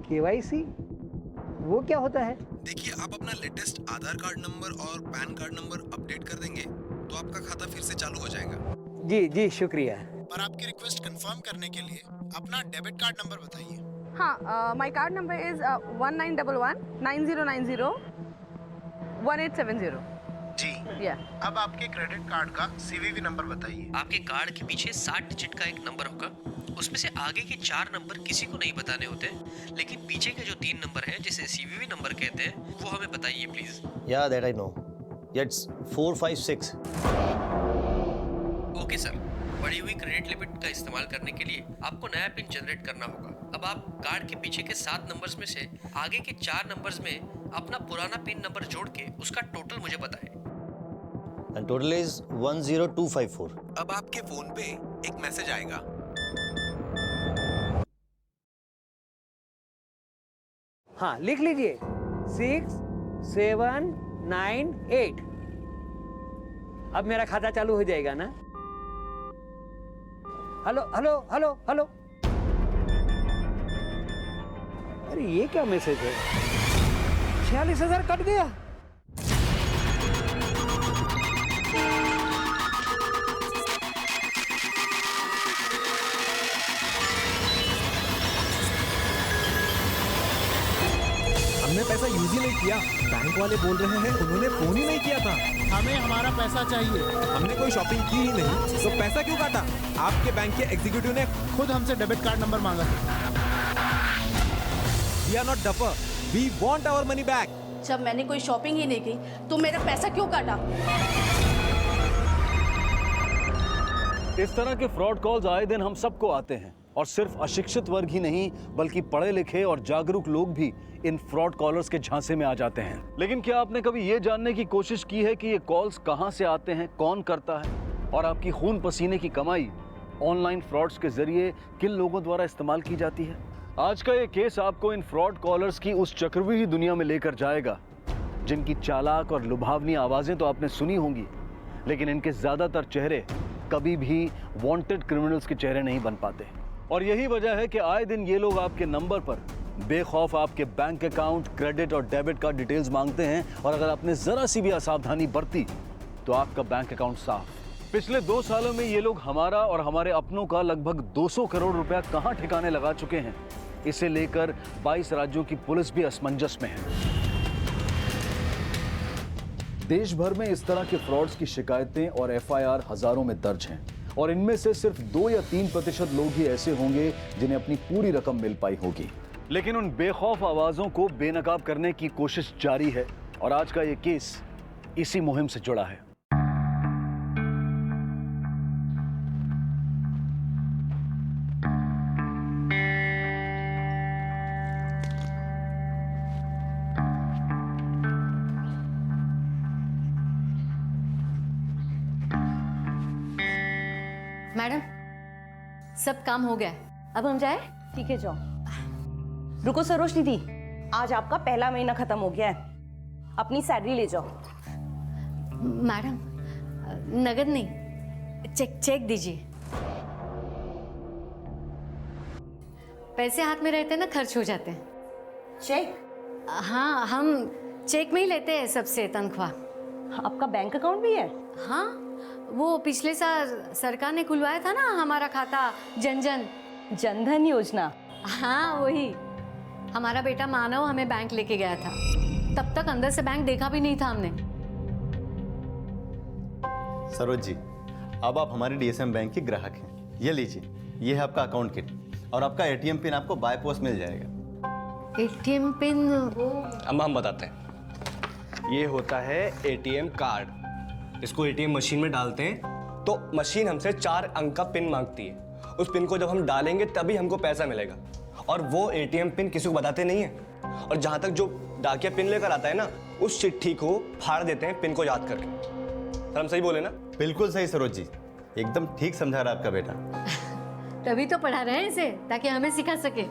KYC वो क्या होता है? देखिए, आप अपना लेटेस्ट आधार कार्ड नंबर और पैन कार्ड नंबर अपडेट कर देंगे तो आपका खाता फिर से चालू हो जाएगा। जी जी शुक्रिया। पर आपकी रिक्वेस्ट कंफर्म करने के लिए अपना डेबिट कार्ड नंबर बताइए। हाँ, माय कार्ड नंबर इज 191190901870। जी। अब आपके क्रेडिट कार्ड का सीवीवी नंबर बताइए। आपके कार्ड के पीछे 60 डिजिट का एक नंबर होगा। उसमें से आगे के 4 नंबर किसी को नहीं बताने होते, लेकिन पीछे के जो 3 नंबर हैं जिसे सीवीवी नंबर कहते हैं वो हमें बताइए please. Yeah, that I know. It's 456. Okay sir, बढ़ी हुई क्रेडिट लिमिट का इस्तेमाल करने के लिए आपको नया पिन जनरेट करना होगा। अब आप कार्ड के पीछे के 7 नंबर्स में से आगे के 4 नंबर्स में अपना पुराना पिन नंबर जोड़ के उसका टोटल मुझे बताएं। And total is 10254. अब आपके फोन पे एक मैसेज आएगा। हाँ लिख लीजिए 6798। अब मेरा खाता चालू हो जाएगा ना? Hello hello hello hello. अरे ये क्या मैसेज है? 46,000 कट गया। हमने पैसा यूज ही नहीं किया। बैंक वाले बोल रहे हैं उन्होंने फोन ही नहीं किया था। हमें हमारा पैसा चाहिए। हमने कोई शॉपिंग की ही नहीं, तो पैसा क्यों काटा? आपके बैंक के एग्जीक्यूटिव ने खुद हमसे डेबिट कार्ड नंबर मांगा। We are not duffer, we want our money back. जब मैंने कोई शॉपिंग ही नहीं की तो मेरा पैसा क्यों काटा? इस तरह के फ्रॉड कॉल्स आए दिन हम सबको आते हैं, और सिर्फ अशिक्षित वर्ग ही नहीं बल्कि पढ़े लिखे और जागरूक लोग भी इन फ्रॉड कॉलर्स के झांसे में आ जाते हैं। लेकिन क्या आपने कभी ये जानने की कोशिश की है कि ये कॉल्स कहां से आते हैं, कौन करता है, और आपकी खून पसीने की कमाई ऑनलाइन फ्रॉड्स के जरिए किन लोगों द्वारा इस्तेमाल की जाती है? आज का ये केस आपको इन फ्रॉड कॉलर्स की उस चक्रव्यूही दुनिया में लेकर जाएगा जिनकी चालाक और लुभावनी आवाजें तो आपने सुनी होंगी, लेकिन इनके ज्यादातर चेहरे कभी भी वांटेड क्रिमिनल्स के चेहरे नहीं बन पाते। और यही वजह है कि आए दिन ये लोग आपके नंबर पर बेखौफ आपके बैंक अकाउंट, क्रेडिट और डेबिट कार्ड डिटेल्स मांगते हैं, और अगर आपने जरा सी भी असावधानी बरती तो आपका बैंक अकाउंट साफ। पिछले 2 सालों में ये लोग हमारा और हमारे अपनों का लगभग 200 करोड़ रुपया कहां ठिकाने लगा चुके हैं, इसे लेकर 22 राज्यों की पुलिस भी असमंजस में है। देश भर में इस तरह के फ्रॉड्स की शिकायतें और एफआईआर हजारों में दर्ज हैं, और इनमें से सिर्फ 2 या 3% लोग ही ऐसे होंगे जिन्हें अपनी पूरी रकम मिल पाई होगी। लेकिन उन बेखौफ आवाजों को बेनकाब करने की कोशिश जारी है, और आज का ये केस इसी मुहिम से जुड़ा है। मैडम, सब काम हो गया, अब हम जाए? ठीक है, जाओ। रुको सरोजनी दी, आज आपका पहला महीना खत्म हो गया है, अपनी सैलरी ले जाओ। मैडम, नगद नहीं, चेक दीजिए। पैसे हाथ में रहते हैं ना, खर्च हो जाते हैं। चेक? हाँ, हम चेक में ही लेते हैं सबसे तनख्वाह। आपका बैंक अकाउंट भी है? हाँ, वो पिछले साल सरकार ने खुलवाया था ना हमारा खाता, जनधन योजना। हाँ वही। हमारा बेटा मानव हमें बैंक लेके गया था, तब तक अंदर से बैंक देखा भी नहीं था हमने। सरोज जी, अब आप हमारे डीएसएम बैंक के ग्राहक हैं। ये लीजिए, ये है आपका अकाउंट किट, और आपका एटीएम पिन आपको बाय पोस्ट मिल जाएगा। ATM pin? अम्मा हम बताते हैं। ये होता है एटीएम कार्ड। इसको एटीएम मशीन में डालते हैं तो मशीन हमसे 4 अंक का पिन मांगती है। उस पिन को जब हम डालेंगे तभी हमको पैसा मिलेगा, और वो एटीएम पिन किसी को बताते नहीं है। और जहाँ तक जो डाकिया पिन लेकर आता है ना, उस चिट्ठी को फाड़ देते हैं पिन को याद करके। सर हम सही बोले ना? बिल्कुल सही सरोज जी, एकदम ठीक समझा रहा आपका बेटा। तभी तो पढ़ा रहे हैं इसे, ताकि हमें सिखा सके।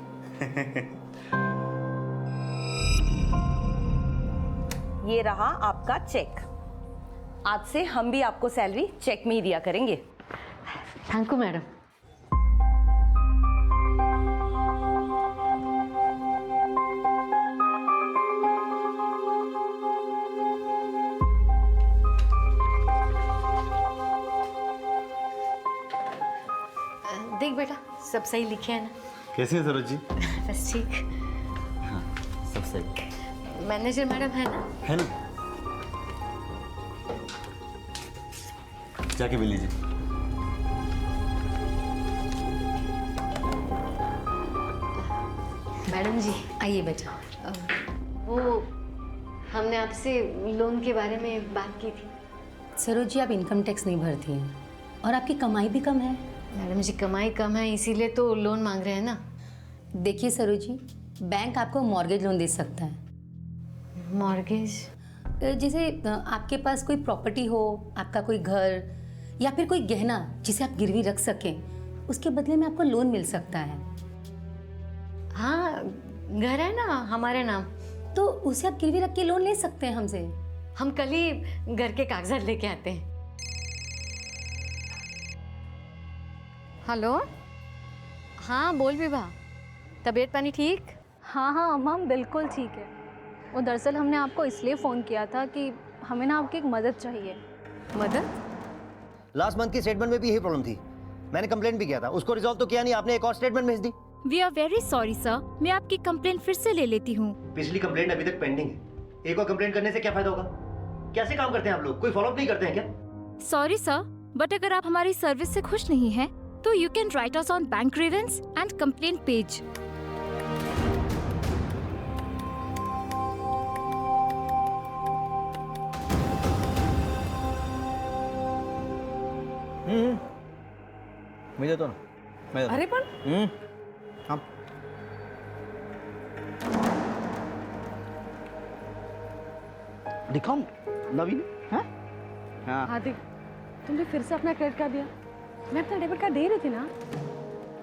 ये रहा आपका चेक। आज से हम भी आपको सैलरी चेक में ही दिया करेंगे। Thank you madam. देख बेटा, सब सही लिखे हैं ना? कैसी है सरोज जी? बस ठीक। हाँ, सब सही मैनेजर मैडम है ना? है ना? जाके मिल लीजिए। मैडम जी आइए बेटा। वो हमने आपसे लोन के बारे में बात की थी। सरोज जी, आप इनकम टैक्स नहीं भरती हैं और आपकी कमाई भी कम है। मैडम जी कमाई कम है, इसीलिए तो लोन मांग रहे हैं ना। देखिए सरोज जी, बैंक आपको मॉर्गेज लोन दे सकता है। मॉर्गेज? जैसे आपके पास कोई प्रॉपर्टी हो, आपका कोई घर या फिर कोई गहना जिसे आप गिरवी रख सकें, उसके बदले में आपको लोन मिल सकता है। हाँ, घर है ना हमारे नाम, तो उसे आप गिरवी रख के लोन ले सकते हैं हमसे। हम कल ही घर के कागजात लेके आते हैं। हेलो, हाँ बोल विभा, तबीयत पानी ठीक? हाँ हाँ अम्मा, बिल्कुल ठीक है। वो दरअसल हमने आपको इसलिए फ़ोन किया था कि हमें ना आपकी एक मदद चाहिए। मदद? लास्ट मंथ की स्टेटमेंट में भी यही प्रॉब्लम थी। मैंने कंप्लेंट भी किया था, उसको रिजॉल्व तो किया नहीं, आपने एक और स्टेटमेंट भेज दी। We are very sorry sir, मैं आपकी कंप्लेंट फिर से ले लेती हूँ। पिछली कंप्लेंट अभी तक पेंडिंग है, एक और कंप्लेंट करने से क्या फायदा होगा? कैसे काम करते हैं आप लोग? कोई फॉलोअप नहीं करते हैं क्या? सॉरी सर, बट अगर आप हमारी सर्विस से खुश नहीं हैं, तो you can write us on bank grievance and complaint page. मुझे तो ना मैं अरे पण हाँ दिखाऊं नवीन? हाँ हाँ हाँ देख, तुमने फिर से अपना क्रेडिट कार्ड दिया। मैं अपना डेबिट कार्ड दे रही थी ना।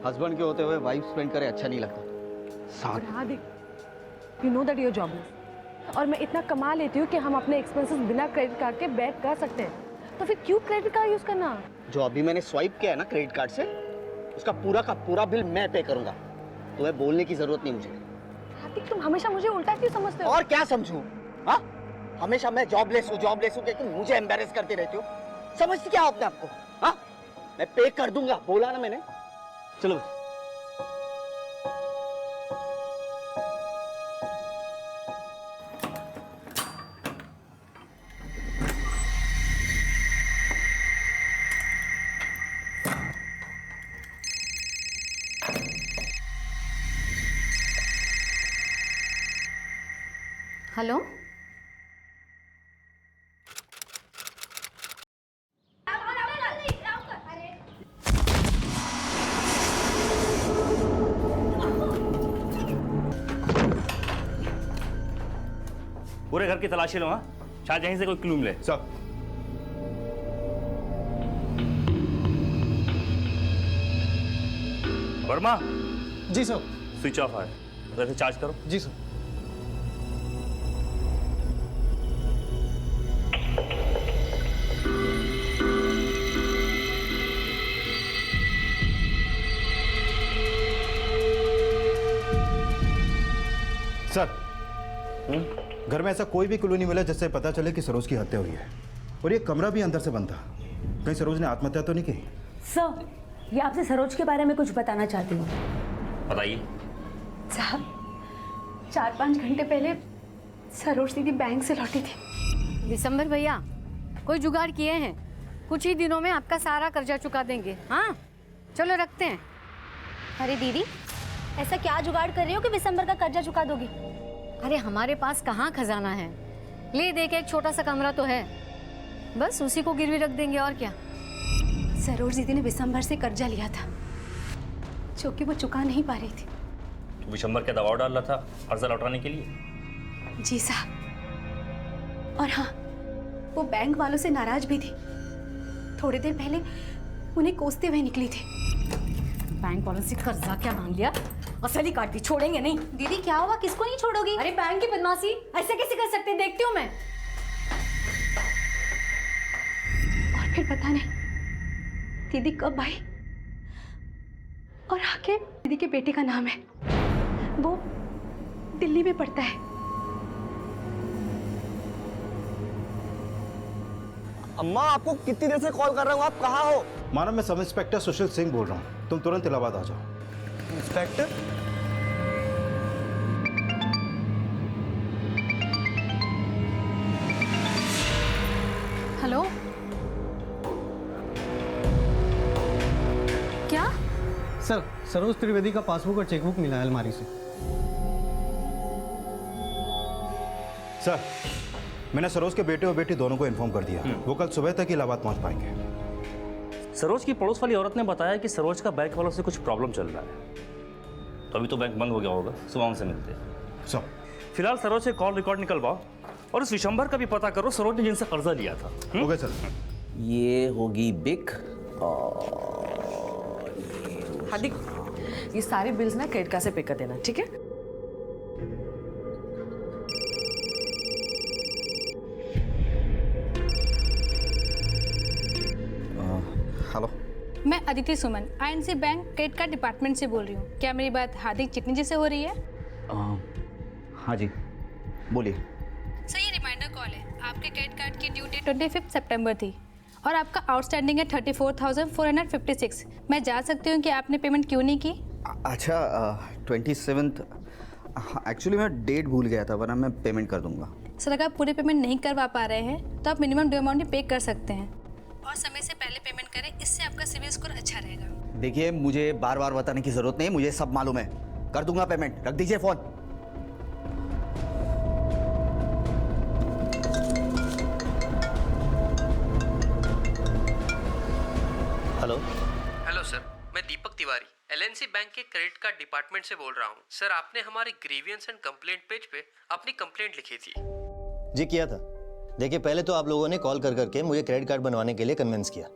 हस्बैंड के होते हुए वाइफ स्पेंड करे अच्छा नहीं लगता। और हाँ देख, you know that your jobless और मैं इतना कमा लेती हूँ कि हम अपने एक्सपेंसेस बिना क्रेडिट कार्ड के बैक कर सकते हैं, तो फिर क्यों क्रेडिट कार्ड यूज करना? जो अभी मैंने स्वाइप किया है ना क्रेडिट कार्ड से, उसका पूरा का पूरा बिल मैं पे करूंगा। तुम्हें बोलने की जरूरत नहीं मुझे। हार्दिक, तुम हमेशा मुझे उल्टा क्यों समझते हो? और क्या समझूं? हाँ, हमेशा मैं जॉबलेस हूँ कहकर मुझे एम्बैरेस करते रहते हो। समझती क्या आपने आपको? हाँ, मैं पे कर दूंगा, बोला ना मैंने। चलो हेलो, पूरे घर की तलाशी लो। हाँ, शायद यहीं से कोई क्लू मिले। सर, वर्मा। जी सर। स्विच ऑफ है, वैसे चार्ज करो। जी सर। सर, घर में ऐसा कोई भी क्लू नहीं मिला जिससे पता चले कि सरोज की हत्या हुई है। और ये कमरा भी अंदर से बंद था। कहीं सरोज ने आत्महत्या तो नहीं की? सर, ये आपसे सरोज के बारे में कुछ बताना चाहती हूँ। बताइए। साहब, 4-5 घंटे पहले सरोज दीदी बैंक से लौटी थी। दिसंबर भैया, कोई जुगाड़ किए हैं, कुछ ही दिनों में आपका सारा कर्जा चुका देंगे। हाँ चलो रखते हैं। अरे दीदी, ऐसा क्या जुगाड़ कर रही हो कि दिसंबर का कर्जा चुका दोगी? अरे हमारे पास कहाँ खजाना है, ले दे के एक छोटा सा कमरा तो है, बस उसी को गिरवी रख देंगे और क्या। सरोज दीदी ने दिसंबर से कर्जा लिया था जो कि वो चुका नहीं पा रही थी। विशंबर का दबाव डाल रहा था कर्जा लौटाने के लिए। जी साहब, और हाँ, वो बैंक वालों से नाराज भी थी। थोड़ी देर पहले उन्हें कोसते हुए निकली थी। बैंक वालों से कर्जा क्या मांग लिया, असली काट दी, छोड़ेंगे नहीं। दीदी क्या हुआ, किसको नहीं छोड़ोगी? अरे बैंक की बदमाशी ऐसे कैसे कर सकते, देखती हूँ मैं। और फिर पता नहीं दीदी कब आई और आके दीदी के बेटे का नाम है, वो दिल्ली में पढ़ता है। अम्मा, आपको कितनी देर से कॉल कर रहा हूँ, आप कहाँ हो? मानो मैं सब इंस्पेक्टर सुशील सिंह बोल रहा हूँ। तुम तुरंत इलाहाबाद आ जाओ। इंस्पेक्टर, हेलो, क्या? सर, सरोज त्रिवेदी का पासबुक और चेकबुक मिला है अलमारी से। सर, मैंने सरोज के बेटे और बेटी दोनों को इन्फॉर्म कर दिया। वो कल सुबह तक इलाहाबाद पहुंच पाएंगे। सरोज की पड़ोस वाली औरत ने बताया कि सरोज का बैंक वालों से कुछ प्रॉब्लम चल रहा है, तो अभी तो बैंक बंद हो गया होगा, सुबह उनसे मिलते हैं। सर, फिलहाल सरोज से कॉल रिकॉर्ड निकलवाओ और उस विशंबर का भी पता करो, सरोज ने जिनसे कर्जा लिया था। Okay sir. ये होगी बिक हार्दिक, ये सारे बिल्स ना क्रेडिट कार्ड से पे कर देना, ठीक है? हेलो, मैं Aditi Suman, INC bank credit card department से बोल रही हूँ। क्या मेरी बात हार्दिक चिटनी जी से हो रही है? हाँ जी, बोलिए। सर, ये रिमाइंडर कॉल है। आपके क्रेडिट कार्ड की ड्यू डेट 25 सितंबर थी और आपका आउटस्टैंडिंग है 34,456। मैं जान सकती हूँ कि आपने पेमेंट क्यों नहीं की? अच्छा, 27th, एक्चुअली मैं डेट भूल गया था, वरना मैं पेमेंट कर दूंगा। सर, अगर आप पूरी पेमेंट नहीं करवा पा रहे हैं तो आप मिनिमम ड्यू अमाउंट ही पे कर सकते हैं और समय से पहले पेमेंट करें, इससे आपका सिविल स्कोर अच्छा रहेगा। देखिए, मुझे बार बार बताने की जरूरत नहीं, मुझे सब मालूम है। कर दूंगा पेमेंट, रख दीजिए फोन। हेलो। हेलो सर, मैं दीपक तिवारी एलएनसी बैंक के क्रेडिट कार्ड डिपार्टमेंट से बोल रहा हूँ। सर, आपने हमारे ग्रीवियंस एंड कंप्लेंट पेज पे अपनी कंप्लेंट लिखी थी। जी किया था। देखिए, पहले तो आप लोगों ने कॉल कर करके मुझे क्रेडिट कार्ड बनवाने के लिए कन्विंस किया।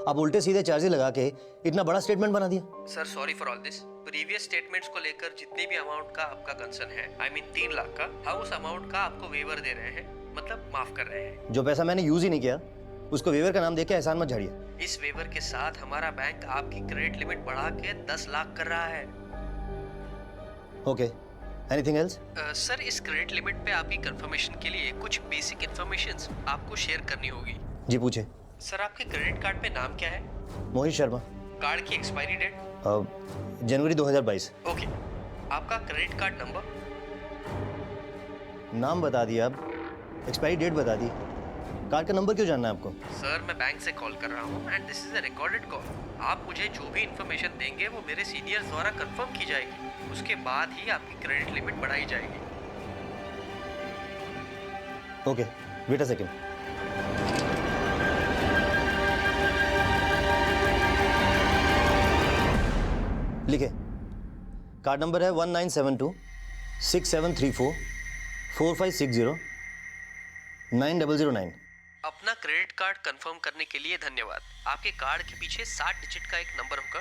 आप उल्टे सीधे चार्जेस लगा के इतना बड़ा स्टेटमेंट बना दिया। Sir, sorry for all this. Previous statements को लेकर जितने भी अमाउंट का आपका कंसर्न है, I mean 3 लाख का, हम उस अमाउंट का आपको वेवर दे रहे हैं, मतलब माफ कर रहे हैं। जो पैसा मैंने यूज ही नहीं किया उसको वेवर का नाम देके एहसान मत झाड़िए। इस वेवर के साथ हमारा बैंक आपकी क्रेडिट लिमिट बढ़ा के 10 लाख कर रहा है। Okay, anything else? सर, इस क्रेडिट लिमिट पे आपकी कंफर्मेशन के लिए कुछ बेसिक इन्फॉर्मेशंस आपको शेयर करनी होगी। जी पूछे। सर, आपके क्रेडिट कार्ड पे नाम क्या है? मोहित शर्मा। कार्ड की एक्सपायरी डेट? जनवरी 2022। ओके, आपका क्रेडिट कार्ड नंबर? नाम बता दिया, अब एक्सपायरी डेट बता दी, कार्ड का नंबर क्यों जानना है आपको? सर, मैं बैंक से कॉल कर रहा हूँ and this is a recorded call. आप मुझे जो भी इन्फॉर्मेशन देंगे वो मेरे सीनियर्स द्वारा कंफर्म की जाएगी, उसके बाद ही आपकी क्रेडिट लिमिट बढ़ाई जाएगी। Okay, wait a second. लिखे। कार्ड नंबर है 1972 6734 4560 9009। अपना क्रेडिट कार्ड कंफर्म करने के लिए धन्यवाद। आपके कार्ड के पीछे 60 डिजिट का एक नंबर होगा,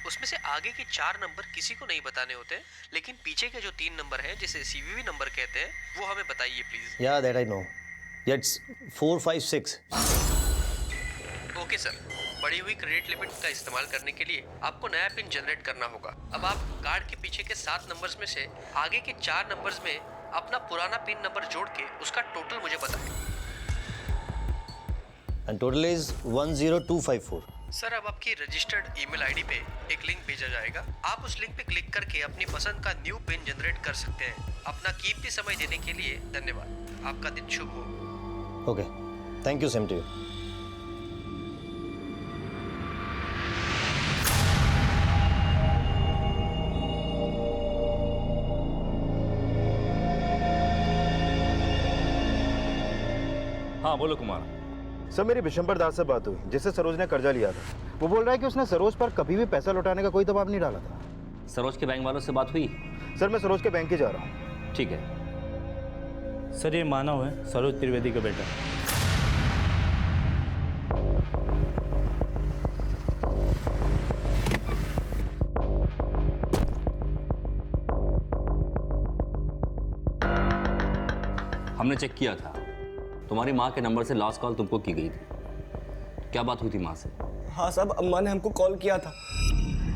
उसमें से आगे के 4 नंबर किसी को नहीं बताने होते, लेकिन पीछे के जो 3 नंबर हैं, जिसे सीवीवी नंबर कहते हैं, वो हमें बताइए प्लीज। या that I know, it's 456। Okay sir, बढ़ी हुई क्रेडिट लिमिट का इस्तेमाल करने के लिए आपको नया पिन जनरेट करना होगा। अब आप कार्ड के पीछे के 7 नंबर्स में से आगे के 4 नंबर्स में अपना पुराना पिन नंबर जोड़ के उसका टोटल मुझे बताएं। And total is 10254। सर, अब आपकी रजिस्टर्ड ईमेल आईडी पे एक लिंक भेजा जाएगा। आप उस लिंक पे क्लिक करके अपनी पसंद का न्यू पिन जनरेट कर सकते हैं। अपना कीमती समय देने के लिए धन्यवाद। आपका दिन शुभ हो। Okay, thank you, same to you. हाँ बोलो कुमार। सर, मेरी विशंबर दास से बात हुई, जिससे सरोज ने कर्जा लिया था। वो बोल रहा है कि उसने सरोज पर कभी भी पैसा लौटाने का कोई दबाव नहीं डाला था। सरोज के बैंक वालों से बात हुई? सर, मैं सरोज के बैंक ही जा रहा हूँ। ठीक है। सर, ये मानव है, सरोज त्रिवेदी का बेटा। हमने चेक किया था, तुम्हारी माँ के नंबर से लास्ट कॉल तुमको की गई थी। क्या बात हुई थी माँ से? हाँ साहब, अम्मा ने हमको कॉल किया था।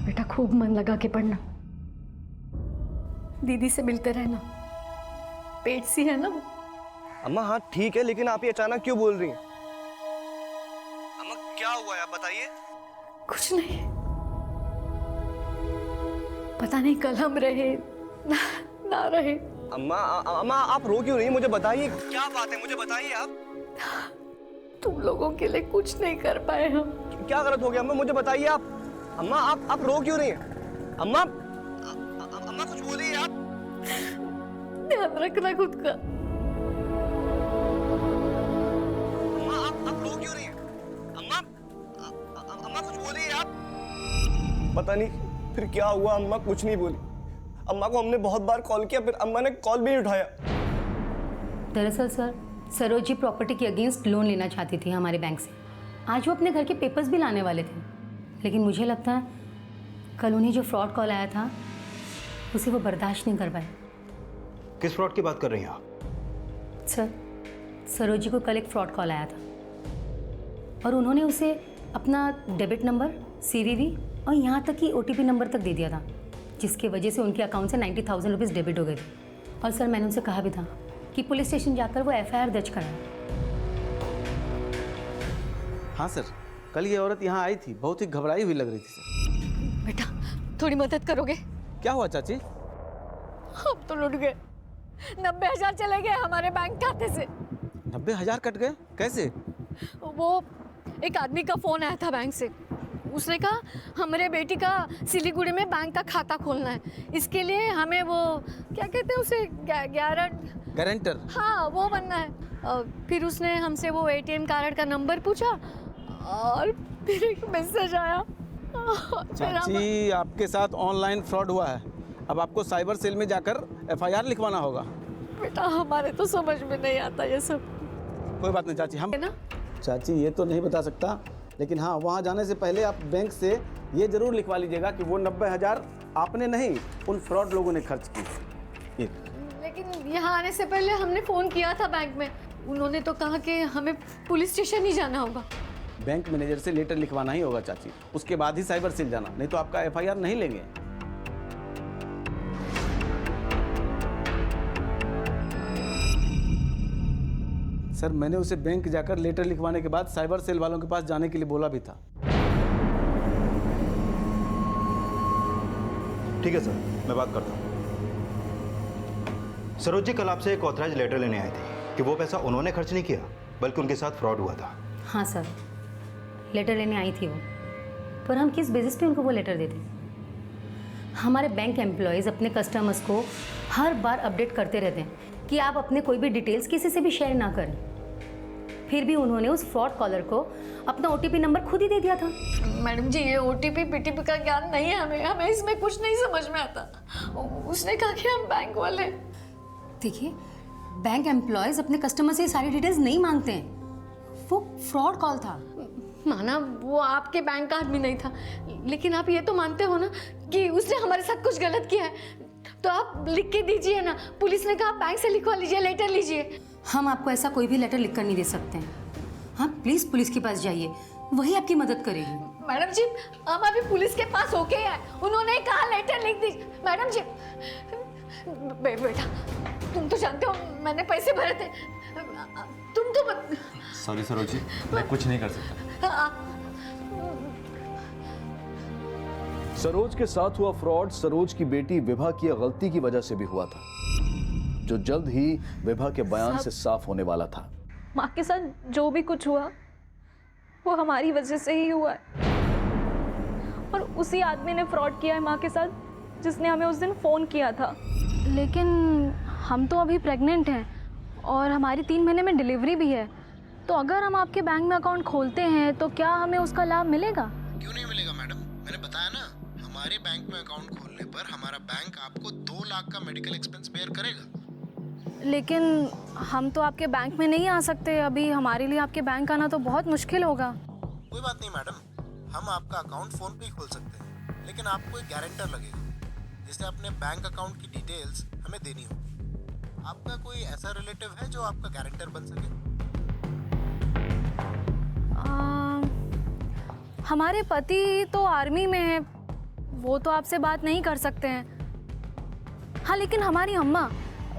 बेटा, खूब मन लगा के पढ़ना, दीदी से मिलते रहना, पेट सी है ना वो। अम्मा हाँ ठीक है, लेकिन आप ये अचानक क्यों बोल रही हैं? अम्मा क्या हुआ है, आप बताइए। कुछ नहीं, पता नहीं कल हम रहे ना रहे। अम्मा अम्मा आप रो क्यों रही हैं? मुझे बताइए क्या बात है, मुझे बताइए आप। तुम लोगों के लिए कुछ नहीं कर पाए हम। क्या गलत हो गया अम्मा, मुझे बताइए आप। अम्मा आप रो क्यों रही हैं? अम्मा अम्मा कुछ बोलिए आप। ध्यान रखना खुद का। अम्मा आप रो क्यों रही हैं? अम्मा अम्मा कुछ बोलिए आप। पता नहीं फिर क्या हुआ, अम्मा कुछ नहीं बोली। अम्मा को हमने बहुत बार कॉल किया, फिर अम्मा ने कॉल भी नहीं उठाया। दरअसल सर, सरोज जी प्रॉपर्टी के अगेंस्ट लोन लेना चाहती थी हमारे बैंक से। आज वो अपने घर के पेपर्स भी लाने वाले थे, लेकिन मुझे लगता है कल उन्हें जो फ्रॉड कॉल आया था उसे वो बर्दाश्त नहीं कर पाए। किस फ्रॉड की बात कर रही हैं आप? सर, सरोज जी को कल एक फ्रॉड कॉल आया था और उन्होंने उसे अपना डेबिट नंबर, CVV और यहाँ तक कि OTP नंबर तक दे दिया था, जिसकी वजह से उनके अकाउंट से 90,000 रुपीज़ डेबिट हो गए थे। और सर, मैंने उनसे कहा भी था कि पुलिस स्टेशन जाकर वो FIR दर्ज कराए। हाँ सर, कल ये औरत यहाँ आई थी, बहुत ही घबराई हुई लग रही थी सर। बेटा थोड़ी मदद करोगे? क्या हुआ चाची? हम तो लुट गए। 90,000 चले गए हमारे बैंक खाते से। 90,000 कट गए? कैसे? वो एक आदमी का फोन आया था बैंक से। उसने कहा हमारे बेटी का सिलीगुड़ी में बैंक का खाता खोलना है, इसके लिए हमें वो क्या कहते हैं उसे, गारंटर। हाँ, वो बनना है। फिर उसने हमसे वो ATM कार्ड का नंबर पूछा और फिर एक मैसेज आया। चाची, आपके साथ ऑनलाइन फ्रॉड हुआ है, अब आपको साइबर सेल में जाकर FIR लिखवाना होगा। बेटा हमारे तो समझ में नहीं आता ये सब। कोई बात नहीं चाची, हम चाची ये तो नहीं बता सकता, लेकिन हाँ, वहाँ जाने से पहले आप बैंक से ये जरूर लिखवा लीजिएगा कि वो 90,000 आपने नहीं, उन फ्रॉड लोगों ने खर्च की। लेकिन यहाँ आने से पहले हमने फ़ोन किया था बैंक में, उन्होंने तो कहा कि हमें पुलिस स्टेशन ही जाना होगा। बैंक मैनेजर से लेटर लिखवाना ही होगा चाची, उसके बाद ही साइबर सेल जाना, नहीं तो आपका FIR नहीं लेंगे। सर, मैंने उसे बैंक जाकर लेटर लिखवाने के बाद साइबर सेल वालों के पास जाने के लिए बोला भी था। ठीक है सर, मैं बात करता हूँ। सरोज जी कल आपसे एक ऑथराइज लेटर लेने आए थे कि वो पैसा उन्होंने खर्च नहीं किया, बल्कि उनके साथ फ्रॉड हुआ था। हाँ सर, लेटर लेने आई थी वो, पर हम किस बेसिस पे उनको वो लेटर देते? हमारे बैंक एम्प्लॉयज़ अपने कस्टमर्स को हर बार अपडेट करते रहते हैं कि आप अपने कोई भी डिटेल्स किसी से भी शेयर ना करें। फिर भी उन्होंने उस फ्रॉड कॉलर को अपना OTP नंबर खुद ही दे दिया था। मैडम जी, ये OTP PTP का ज्ञान नहीं है हमें इसमें कुछ नहीं समझ में आता। उसने कहा कि हम बैंक वाले। देखिए, बैंक एम्प्लॉयज़ अपने कस्टमर से सारी डिटेल्स नहीं मांगते हैं, वो फ्रॉड कॉल था। माना वो आपके बैंक का आदमी नहीं था, लेकिन आप ये तो मानते हो ना कि उसने हमारे साथ कुछ गलत किया है, तो आप लिख के दीजिए ना। पुलिस ने कहा बैंक से लिखवा लीजिए, लेटर लीजिए। हम आपको ऐसा कोई भी लेटर लिख कर नहीं दे सकते हैं। हाँ, प्लीज़ पुलिस के पास जाइए, वही आपकी मदद करेगी। मैडम जी, हम अभी पुलिस के पास होके आए, उन्होंने कहा लेटर लिख दीजिए। मैडम जी, बेटा तुम तो जानते हो मैंने पैसे भरे थे, तुम तो सॉरी सरोज जी, मैं कुछ नहीं कर सकता। सरोज के साथ हुआ फ्रॉड सरोज की बेटी विभा की गलती की वजह से भी हुआ था, जो जल्द ही विभा के बयान से साफ होने वाला था। माँ के साथ जो भी कुछ हुआ वो हमारी वजह से ही हुआ है, और उसी आदमी ने फ्रॉड किया है माँ के साथ, जिसने हमें उस दिन फ़ोन किया था। लेकिन हम तो अभी प्रेग्नेंट हैं और हमारी 3 महीने में डिलीवरी भी है, तो अगर हम आपके बैंक में अकाउंट खोलते हैं तो क्या हमें उसका लाभ मिलेगा? क्यों नहीं मिलेगा मैडम, मैंने बताया ना, हमारे बैंक में अकाउंट खोलने पर हमारा बैंक आपको 2 लाख का मेडिकल एक्सपेंस बेयर करेगा। लेकिन हम तो आपके बैंक में नहीं आ सकते अभी, हमारे लिए आपके बैंक आना तो बहुत मुश्किल होगा। कोई बात नहीं मैडम, हम आपका अकाउंट फोन पे ही खोल सकते हैं, लेकिन आपको एक गारंटर लगेगा जिसने अपने बैंक अकाउंट की डिटेल्स हमें देनी होगी। आपका कोई ऐसा रिलेटिव है जो आपका गारंटर बन सके? हमारे पति तो आर्मी में है, वो तो आपसे बात नहीं कर सकते हैं। हाँ, लेकिन हमारी अम्मा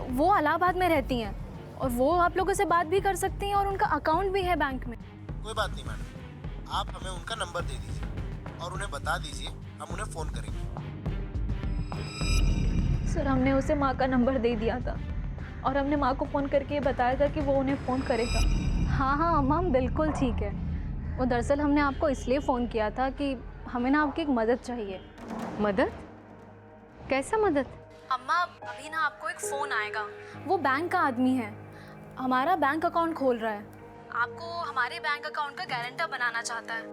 वो इलाहाबाद में रहती हैं और वो आप लोगों से बात भी कर सकती हैं और उनका अकाउंट भी है बैंक में। कोई बात नहीं मैडम, आप हमें उनका नंबर दे दीजिए और उन्हें बता दीजिए, हम उन्हें फ़ोन करेंगे। सर हमने उसे माँ का नंबर दे दिया था और हमने माँ को फ़ोन करके ये बताया था कि वो उन्हें फ़ोन करेगा। हाँ हाँ अम्मा, हम बिल्कुल ठीक है। वो दरअसल हमने आपको इसलिए फ़ोन किया था कि हमें ना आपकी एक मदद चाहिए। मदद? कैसा मदद? अम्मा अभी ना आपको एक फ़ोन आएगा। वो बैंक का आदमी है, हमारा बैंक अकाउंट खोल रहा है, आपको हमारे बैंक अकाउंट का गारंटर बनाना चाहता है।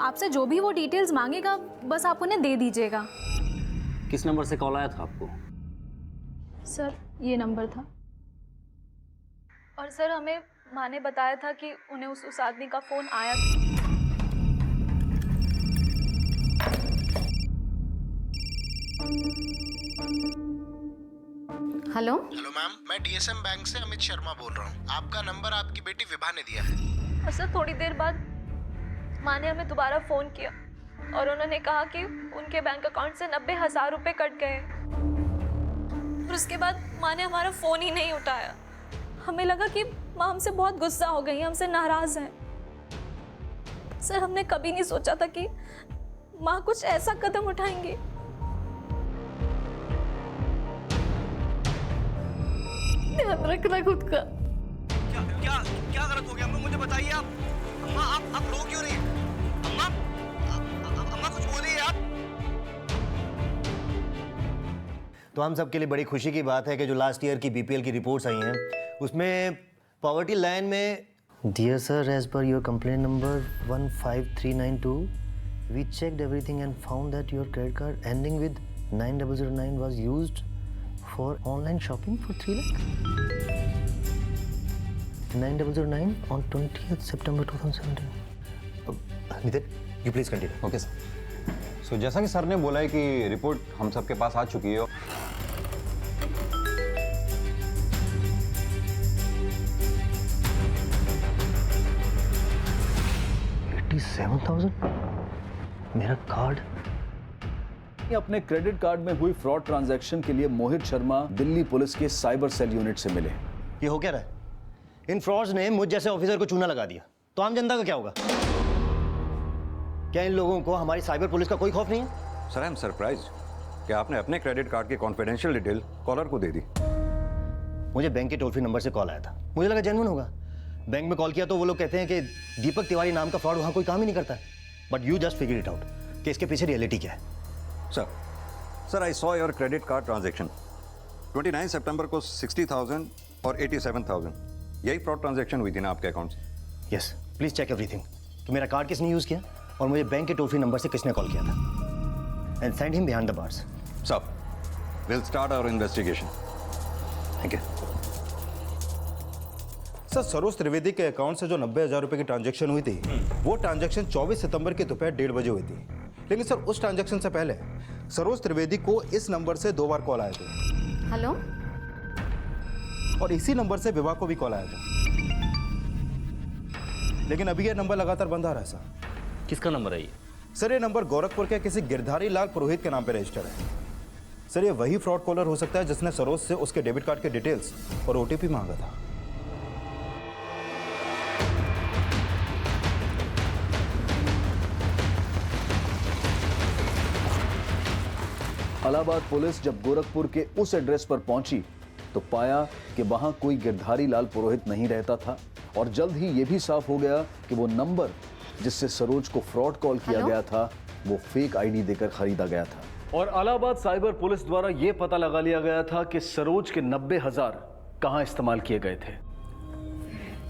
आपसे जो भी वो डिटेल्स मांगेगा बस आप उन्हें दे दीजिएगा। किस नंबर से कॉल आया था आपको? सर ये नंबर था और सर हमें माँ ने बताया था कि उन्हें उस आदमी का फ़ोन आया था। हेलो हेलो मैम, मैं डीएसएम बैंक से अमित शर्मा बोल रहा हूँ। आपका नंबर आपकी बेटी विभा ने दिया है। और सर थोड़ी देर बाद माँ ने हमें दोबारा फ़ोन किया और उन्होंने कहा कि उनके बैंक अकाउंट से 90,000 रुपये कट गए और उसके बाद माँ ने हमारा फ़ोन ही नहीं उठाया। हमें लगा कि माँ हमसे बहुत गुस्सा हो गई, हमसे नाराज़ हैं। सर हमने कभी नहीं सोचा था कि माँ कुछ ऐसा कदम उठाएंगी। ध्यान रखना खुद का। क्या क्या क्या गलत हो गया अम्मा, मुझे बताइए आप। अम्मा आप रो क्यों रही हैं? अम्मा अम्मा कुछ बोलिए आप। तो हम सब के लिए बड़ी खुशी की बात है कि जो लास्ट ईयर की बीपीएल की रिपोर्ट्स आई हैं उसमें पॉवर्टी लाइन में dear sir as per your complaint number 15392 we checked everything and found that your credit card ending with 9009 was used for online shopping for 3 lakh 9009 on 20th September 2017. Nitin you please continue. Okay sir. So जैसा कि sir ने बोला है कि report हम सबके पास आ चुकी है। 87,000 मेरा कार्ड। अपने क्रेडिट कार्ड में हुई फ्रॉड ट्रांजैक्शन के लिए मोहित शर्मा दिल्ली पुलिस के साइबर सेल यूनिट से मिले। ये हो क्या रहा है? इन फ्रॉड्स ने मुझ जैसे ऑफिसर को चूना लगा दिया, तो आम जनता का क्या होगा? क्या इन लोगों को हमारी साइबर पुलिस का कोई खौफ नहीं है? सर आई एम सरप्राइज कि आपने अपने क्रेडिट कार्ड की कॉन्फिडेंशियल डिटेल कॉलर को दे दी। मुझे बैंक के टोल फ्री नंबर से कॉल आया था, मुझे लगा जेन्युइन होगा। बैंक में कॉल किया तो वो लोग कहते हैं कि दीपक तिवारी नाम का फ्रॉड वहाँ कोई काम ही नहीं करता है। But you just figure it out कि इसके पीछे रियलिटी क्या है। Sir I saw your credit card transaction 29 सितंबर को 60,000 और 87,000 यही फ्रॉड ट्रांजैक्शन हुई थी ना आपके अकाउंट से? यस प्लीज चेक एवरीथिंग कि मेरा कार्ड किसने यूज किया और मुझे बैंक के टोल फ्री नंबर से किसने कॉल किया था। And send him behind the bars. Sir will start our investigation. Thank you sir. Saroj Trivedi के अकाउंट से जो 90,000 रुपए की ट्रांजैक्शन हुई थी वो ट्रांजैक्शन 24 सितंबर की दोपहर 1:30 बजे हुई थी। लेकिन सर उस ट्रांजैक्शन से पहले सरोज त्रिवेदी को इस नंबर से 2 बार कॉल आए थे। हेलो। और इसी नंबर से विवाह को भी कॉल आया था। लेकिन अभी यह नंबर लगातार बंद आ रहा है सर। किसका नंबर है ये? सर ये नंबर गोरखपुर के किसी गिरधारी लाल पुरोहित के नाम पे रजिस्टर है। सर ये वही फ्रॉड कॉलर हो सकता है जिसने सरोज से उसके डेबिट कार्ड के डिटेल्स और ओटीपी मांगा था। इलाहाबाद पुलिस जब गोरखपुर के उस एड्रेस पर पहुंची तो पाया कि वहां कोई गिरधारी लाल पुरोहित नहीं रहता था और जल्द ही यह भी साफ हो गया कि वो नंबर जिससे सरोज को फ्रॉड कॉल किया गया था वो फेक आईडी देकर खरीदा गया था। और इलाहाबाद साइबर पुलिस द्वारा यह पता लगा लिया गया था कि सरोज के 90,000 कहां इस्तेमाल किए गए थे।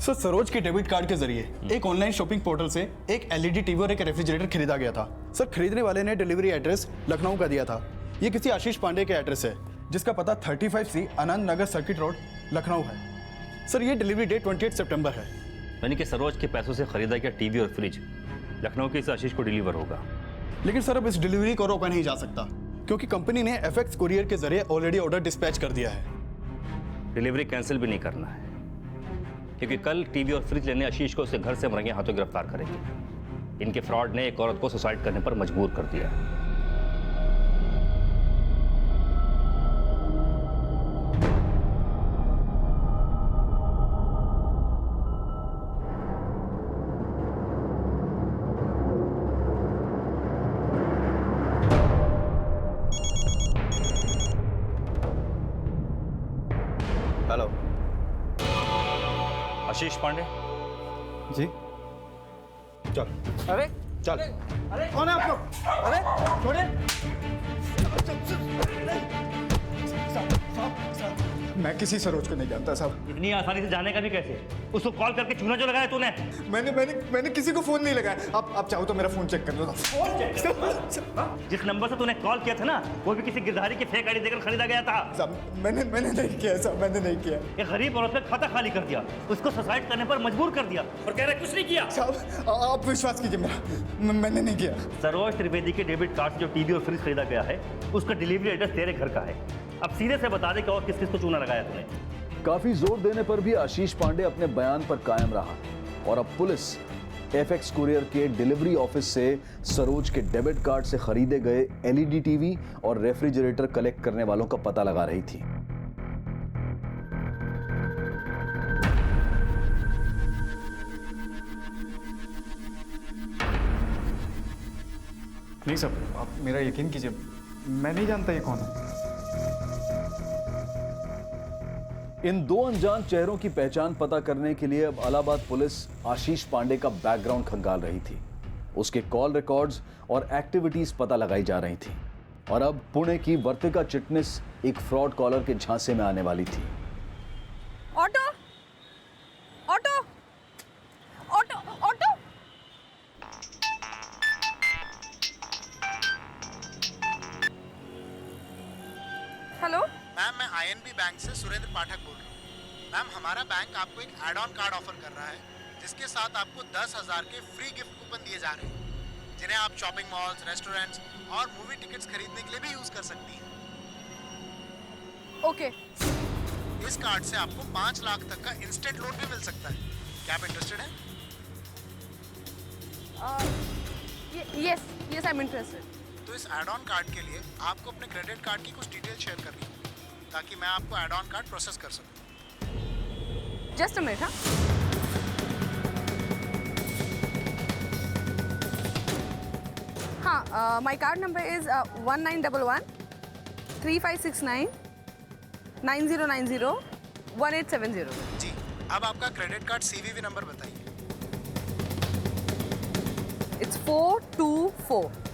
सर सरोज के डेबिट कार्ड के जरिए एक ऑनलाइन शॉपिंग पोर्टल से एक एलईडी टीवी और एक रेफ्रिजरेटर खरीदा गया था। सर खरीदने वाले ने डिलीवरी एड्रेस लखनऊ का दिया था। ये किसी आशीष पांडे के एड्रेस है जिसका पता 35C Anand Nagar circuit road Lucknow है। सर ये डिलीवरी डेट 28 सितंबर है। यानी कि सरोज के पैसों से खरीदा गया टीवी और फ्रिज लखनऊ के इस आशीष को डिलीवर होगा। लेकिन सर अब इस डिलीवरी को रोका नहीं जा सकता क्योंकि कंपनी ने FX कुरियर के जरिए ऑलरेडी ऑर्डर डिस्पैच कर दिया है। डिलीवरी कैंसिल भी नहीं करना है क्योंकि कल टीवी और फ्रिज लेने आशीष को उसके घर से रंगे हाथों गिरफ्तार करेंगे। इनके फ्रॉड ने एक औरत को सुसाइड करने पर मजबूर कर दिया। हेलो। आशीष पांडे जी। चल। अरे चल। अरे कौन है आप लोग? अरे छोड़िए। मैं किसी सरोज को नहीं जानता साहब। इतनी आसानी से जाने का भी कैसे? उसको कॉल करके चूना जो लगाया तूने? मैंने किसी को फोन नहीं लगाया। आप चाहो तो मेरा फोन चेक कर लो। जिस नंबर से तूने कॉल किया था ना, वो भी किसी गिरधारी की फेक आईडी देकर खरीदा गया था। साहब मैंने नहीं किया साहब, मैंने नहीं किया। एक गरीब औरत का खाता खाली कर दिया, उसको सुसाइड करने पर मजबूर कर दिया और कह रहे कुछ नहीं किया। साहब आप विश्वास कीजिए मेरा, मैंने नहीं किया। सरोज त्रिवेदी के डेबिट कार्ड से जो टीवी और फ्रिज खरीदा गया है, उसका डिलीवरी एड्रेस तेरे घर का है। अब सीधे से बता दे कि और किस किस को चूना लगाया तूने। काफी जोर देने पर भी आशीष पांडे अपने बयान पर कायम रहा और अब पुलिस एफएक्स कुरियर के डिलीवरी ऑफिस से सरोज के डेबिट कार्ड से खरीदे गए एलईडी टीवी और रेफ्रिजरेटर कलेक्ट करने वालों का पता लगा रही थी। नहीं साहब, आप मेरा यकीन कीजिए, मैं नहीं जानता ये कौन है। इन दो अनजान चेहरों की पहचान पता करने के लिए अब इलाहाबाद पुलिस आशीष पांडे का बैकग्राउंड खंगाल रही थी। उसके कॉल रिकॉर्ड्स और एक्टिविटीज पता लगाई जा रही थी और अब पुणे की वर्तिका चिटनिस एक फ्रॉड कॉलर के झांसे में आने वाली थी। Auto auto auto auto. Hello ma'am, मैं आईएनबी बैंक से सुरेंद्र पाठक बोल रहा हूँ। मैम, हमारा बैंक आपको एक एड ऑन कार्ड ऑफर कर रहा है, जिसके साथ आपको 10,000 के फ्री गिफ्ट कूपन दिए जा रहे हैं, जिन्हें आप शॉपिंग मॉल्स, रेस्टोरेंट्स और मूवी टिकट्स खरीदने के लिए भी यूज कर सकती हैं। ओके। इस कार्ड से आपको 5 लाख तक का इंस्टेंट लोन भी मिल सकता है। क्या आप इंटरेस्टेड हैं? Yes yes I am interested. तो इस एड ऑन कार्ड के लिए आपको अपने क्रेडिट कार्ड की कुछ डिटेल शेयर करनी है, ताकि मैं आपको एड ऑन कार्ड प्रोसेस कर सकूं। Just a minute. हाँ, माय कार्ड नंबर इज 1911 3569 9090 1870। जी, अब आपका क्रेडिट कार्ड सीवीवी नंबर बताइए। इट्स 424।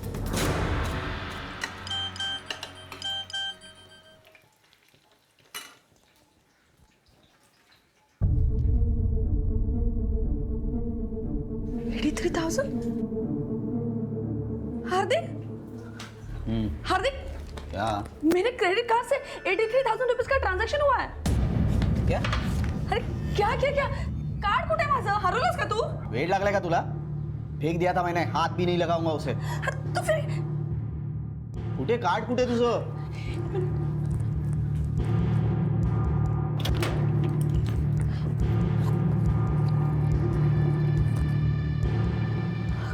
हार्दिक, हार्दिक, क्या? मेरे क्रेडिट कार्ड से 83,000 रुपीज का ट्रांजैक्शन हुआ है। क्या? अरे क्या क्या क्या? कार्ड कुठे माझं? हरवलंस का तू? वेट लागलाय का तुला? फेक दिया था मैंने, हाथ भी नहीं लगाऊंगा उसे। तो फिर कुठे कार्ड, कुठे तुझं?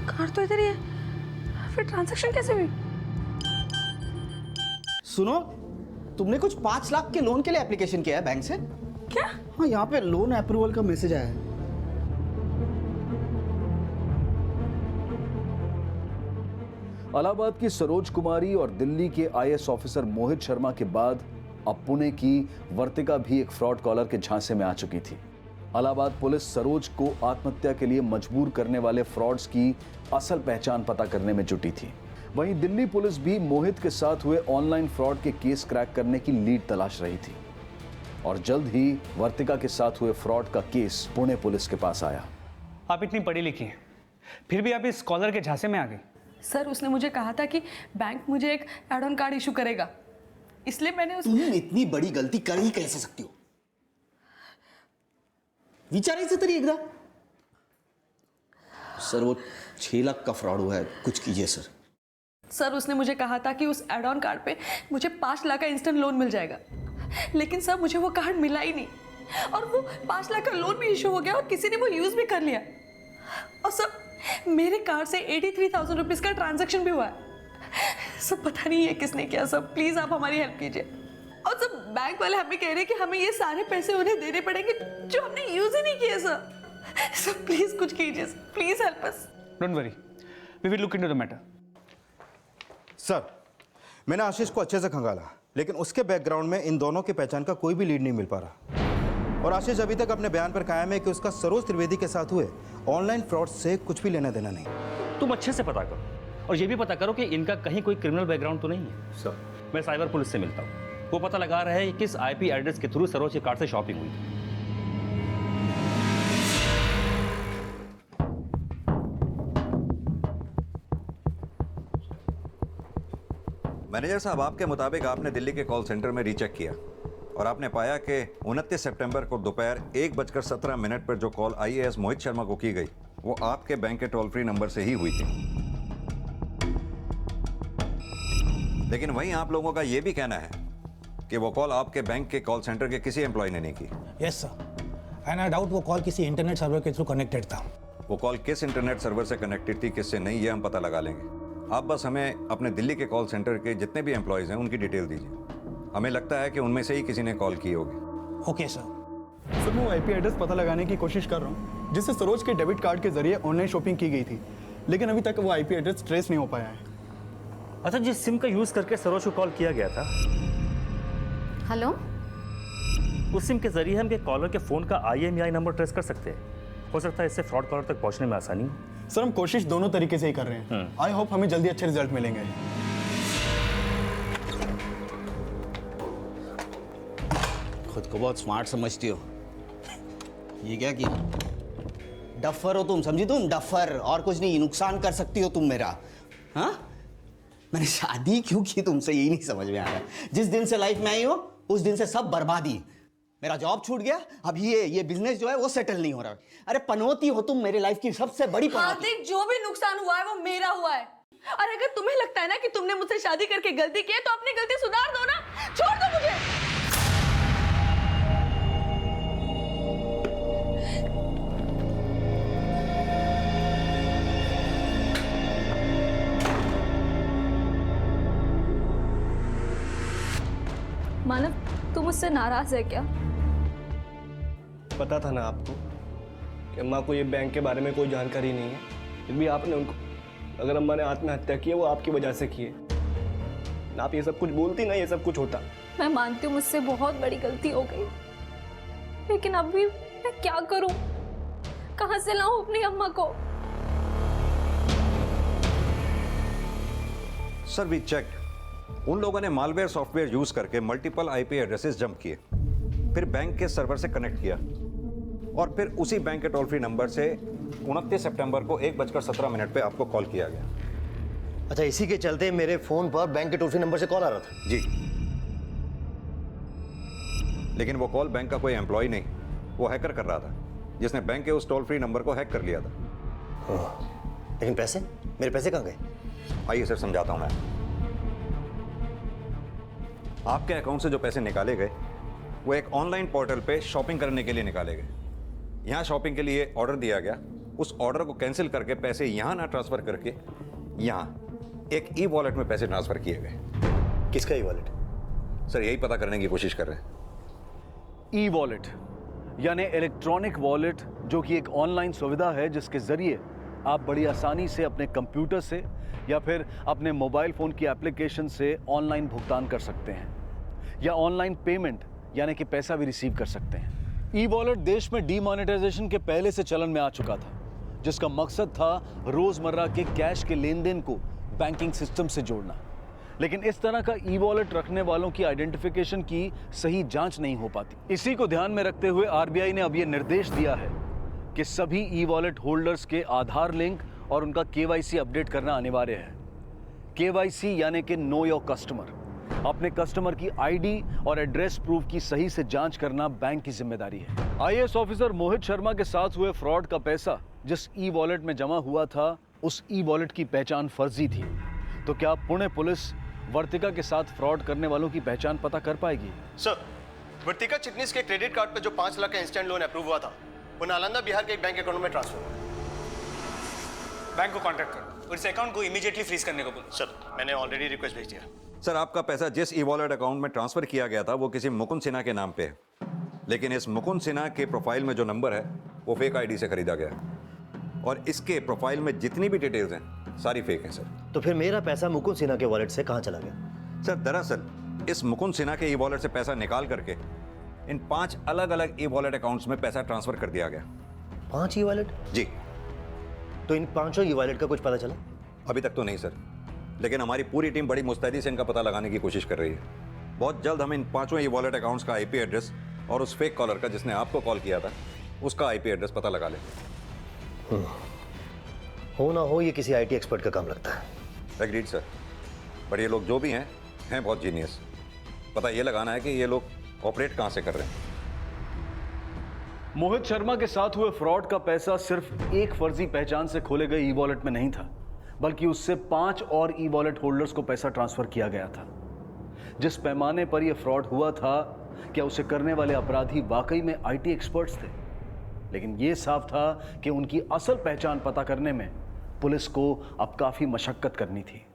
कार्ड तो इधर ही है, फिर ट्रांजैक्शन कैसे हुई? सुनो, तुमने कुछ 5 लाख के लोन के लिए एप्लीकेशन किया है बैंक से? क्या? हाँ, यहाँ पे लोन अप्रूवल का मैसेज आया है। इलाहाबाद की सरोज कुमारी और दिल्ली के आईएएस ऑफिसर मोहित शर्मा के बाद अब पुणे की वर्तिका भी एक फ्रॉड कॉलर के झांसे में आ चुकी थी। इलाहाबाद पुलिस सरोज को आत्महत्या के लिए मजबूर करने वाले फ्रॉड्स की असल पहचान पता करने में जुटी थी। वहीं दिल्ली पुलिस भी मोहित के साथ हुए ऑनलाइन फ्रॉड के केस क्रैक करने की लीड तलाश रही थी और जल्द ही वर्तिका के साथ हुए फ्रॉड का केस पुणे पुलिस के पास आया। आप इतनी पढ़ी लिखी हैं, फिर भी आप इस कॉलर के झांसे में आ गई। सर, उसने मुझे कहा था कि बैंक मुझे एक एड ऑन कार्ड इशू करेगा, इसलिए मैंने तुम इतनी बड़ी गलती कर ही कैसे सकती हो? विचारायचं तरी एकदा। सर, वो 6 लाख का फ्रॉड हुआ है, कुछ कीजिए सर। सर, उसने मुझे कहा था कि उस एड ऑन कार्ड पे मुझे 5 लाख का इंस्टेंट लोन मिल जाएगा, लेकिन सर मुझे वो कार्ड मिला ही नहीं और वो 5 लाख का लोन भी इशू हो गया और किसी ने वो यूज भी कर लिया। और सर, मेरे कार्ड से 83,000 रुपीज का ट्रांजैक्शन भी हुआ है। सब पता नहीं है किसने किया। सर प्लीज आप हमारी हेल्प कीजिए। और सब बैंक वाले हमें कह रहे हैं कि हमें ये सारे पैसे उन्हें देने पड़ेंगे जो हमने यूज ही नहीं किए। सर प्लीज कुछ कीजिए, please help us. Don't worry, we will look into the matter. Sir, मैंने आशीष को अच्छे से खंगाला, लेकिन उसके बैकग्राउंड में इन दोनों की पहचान का कोई भी लीड नहीं मिल पा रहा। और आशीष अभी तक अपने बयान पर कायम है कि उसका सरोज त्रिवेदी के साथ हुए ऑनलाइन फ्रॉड से कुछ भी लेना देना नहीं। तुम अच्छे से पता करो और ये भी पता करो कि इनका कहीं कोई क्रिमिनल बैकग्राउंड तो नहीं है। सर, मैं साइबर पुलिस से मिलता हूँ। वो पता लगा रहा है कि किस आईपी एड्रेस के थ्रू सरोज के कार्ड से शॉपिंग हुई थी। मैनेजर साहब, आपके मुताबिक आपने दिल्ली के कॉल सेंटर में रीचेक किया और आपने पाया कि 29 सितंबर को दोपहर 1:17 पर जो कॉल आईएएस मोहित शर्मा को की गई वो आपके बैंक के टोल फ्री नंबर से ही हुई थी। लेकिन वहीं आप लोगों का यह भी कहना है कि वो कॉल आपके बैंक के कॉल सेंटर के किसी एम्प्लॉय ने नहीं की। Yes sir, and I doubt वो कॉल किसी इंटरनेट सर्वर के थ्रू कनेक्टेड था। वो कॉल किस इंटरनेट सर्वर से कनेक्टेड थी, किससे नहीं, ये हम पता लगा लेंगे। आप बस हमें अपने दिल्ली के कॉल सेंटर के जितने भी एम्प्लॉयज़ हैं उनकी डिटेल दीजिए। हमें लगता है कि उनमें से ही किसी ने कॉल की होगी। Okay sir. सर, मैं आईपी एड्रेस पता लगाने की कोशिश कर रहा हूँ जिससे सरोज के डेबिट कार्ड के जरिए ऑनलाइन शॉपिंग की गई थी, लेकिन अभी तक वो आईपी एड्रेस ट्रेस नहीं हो पाया है। अच्छा, जिस सिम का यूज करके सरोज को कॉल किया गया था, हेलो, उस सिम के जरिए हम कॉलर के फोन का IMEI नंबर ट्रेस कर सकते हैं। हो सकता है इससे फ्रॉड कॉलर तक पहुंचने में आसानी हो। सर, हम कोशिश दोनों तरीके से ही कर रहे हैं। आई होप हमें जल्दी अच्छे रिजल्ट मिलेंगे। खुद को बहुत स्मार्ट समझती हो। ये क्या किया? डफर हो तुम, समझी तुम? डफर, और कुछ नहीं। नुकसान कर सकती हो तुम मेरा। हाँ, मैंने शादी क्यों की तुमसे, यही नहीं समझ में आ रहा। जिस दिन से लाइफ में आई हो उस दिन से सब बर्बादी। मेरा जॉब छूट गया, अब ये बिजनेस जो है वो सेटल नहीं हो रहा। अरे पनौती हो तुम मेरी लाइफ की सबसे बड़ी पनौती। हार्दिक, जो भी नुकसान हुआ है वो मेरा हुआ है। और अगर तुम्हें लगता है ना कि तुमने मुझसे शादी करके गलती की है तो अपनी गलती सुधार दो ना, छोड़ दो मुझे। मानव, तू मुझसे नाराज है क्या? पता था ना आपको कि अम्मा को ये बैंक के बारे में कोई जानकारी नहीं है, फिर भी आपने उनको, अगर अम्मा ने आत्महत्या की है वो आपकी वजह से की है ना। आप ये सब कुछ बोलती ना, ये सब कुछ होता। मैं मानती हूँ मुझसे बहुत बड़ी गलती हो गई, लेकिन अब भी मैं क्या करूं? कहां से लाऊं अपनी अम्मा को? Sir, we check. उन लोगों ने मालवेयर सॉफ्टवेयर यूज करके मल्टीपल आईपी एड्रेसेस जंप किए, फिर बैंक के सर्वर से कनेक्ट किया और फिर उसी बैंक के टोल फ्री नंबर से 29 सितंबर को 1:17 पे आपको कॉल किया गया। अच्छा, इसी के चलते मेरे फोन पर बैंक के टोल फ्री नंबर से कॉल आ रहा था? जी, लेकिन वो कॉल बैंक का कोई एम्प्लॉय नहीं, वो हैकर कर रहा था जिसने बैंक के उस टोल फ्री नंबर को हैक कर लिया था। लेकिन पैसे, मेरे पैसे कहाँ गए? आइए सर, समझाता हूं मैं। आपके अकाउंट से जो पैसे निकाले गए वो एक ऑनलाइन पोर्टल पे शॉपिंग करने के लिए निकाले गए। यहाँ शॉपिंग के लिए ऑर्डर दिया गया, उस ऑर्डर को कैंसिल करके पैसे यहाँ ना ट्रांसफर करके यहाँ एक ई-वॉलेट में पैसे ट्रांसफर किए गए। किसका ई-वॉलेट? सर, यही पता करने की कोशिश कर रहे हैं। ई-वॉलेट यानी इलेक्ट्रॉनिक वॉलेट, जो कि एक ऑनलाइन सुविधा है जिसके जरिए आप बड़ी आसानी से अपने कंप्यूटर से या फिर अपने मोबाइल फ़ोन की एप्लीकेशन से ऑनलाइन भुगतान कर सकते हैं या ऑनलाइन पेमेंट यानी कि पैसा भी रिसीव कर सकते हैं। ई वॉलेट देश में डीमोनेटाइजेशन के पहले से चलन में आ चुका था, जिसका मकसद था रोज़मर्रा के कैश के लेन देन को बैंकिंग सिस्टम से जोड़ना। लेकिन इस तरह का ई वॉलेट रखने वालों की आइडेंटिफिकेशन की सही जांच नहीं हो पाती। इसी को ध्यान में रखते हुए RBI ने अब ये निर्देश दिया है कि सभी ई वॉलेट होल्डर्स के आधार लिंक और उनका KYC अपडेट करना अनिवार्य है। KYC यानी कि नो योर कस्टमर। अपने कस्टमर की ID और एड्रेस प्रूफ की सही से जांच करना बैंक की जिम्मेदारी है। IAS ऑफिसर मोहित शर्मा के साथ हुए फ्रॉड का पैसा जिस ई वॉलेट में जमा हुआ था, उस ई वॉलेट की पहचान फर्जी थी। तो क्या पुणे पुलिस वर्तिका के साथ फ्रॉड करने वालों की पहचान पता कर पाएगी? सर, वर्तिका चिटनिस के क्रेडिट कार्ड पर जो 5 लाख का इंस्टेंट लोन अप्रूव हुआ था, वो नालंदा बिहार के एक बैंक अकाउंट में ट्रांसफर हुआ। बैंक को कांटेक्ट करो और इस अकाउंट को इमीडिएटली फ्रीज करने को बोलो। सर, मैंने ऑलरेडी रिक्वेस्ट भेज दिया। सर, आपका पैसा जिस ई वॉलेट अकाउंट में ट्रांसफर किया गया था वो किसी मुकुंद सिन्हा के नाम पे है, लेकिन इस मुकुंद सिन्हा के प्रोफाइल में जो नंबर है वो फेक ID से खरीदा गया है और इसके प्रोफाइल में जितनी भी डिटेल्स हैं सारी फेक हैं। सर, तो फिर मेरा पैसा मुकुंद सिन्हा के वॉलेट से कहाँ चला गया? सर, दरअसल इस मुकुंद सिन्हा के ई वॉलेट से पैसा निकाल करके इन 5 अलग अलग ई वॉलेट अकाउंट्स में पैसा ट्रांसफर कर दिया गया। 5 ई वॉलेट? जी। तो इन 5 ई वॉलेट का कुछ पता चला? अभी तक तो नहीं सर, लेकिन हमारी पूरी टीम बड़ी मुस्तैदी से इनका पता लगाने की कोशिश कर रही है। बहुत जल्द हम इन 5 ई वॉलेट अकाउंट्स का आईपी एड्रेस और उस फेक कॉलर का जिसने आपको कॉल किया था उसका आईपी एड्रेस पता लगा लें। हो ना हो ये किसी आईटी एक्सपर्ट का काम लगता है। एग्रीड सर, बट ये लोग जो भी हैं बहुत जीनियस। पता ये लगाना है कि ये लोग ऑपरेट कहां से कर रहे हैं। मोहित शर्मा के साथ हुए फ्रॉड का पैसा सिर्फ एक फर्जी पहचान से खोले गए ई वॉलेट में नहीं था, बल्कि उससे 5 और ई वॉलेट होल्डर्स को पैसा ट्रांसफर किया गया था। जिस पैमाने पर यह फ्रॉड हुआ था, क्या उसे करने वाले अपराधी वाकई में आईटी एक्सपर्ट्स थे? लेकिन यह साफ था कि उनकी असल पहचान पता करने में पुलिस को अब काफी मशक्कत करनी थी।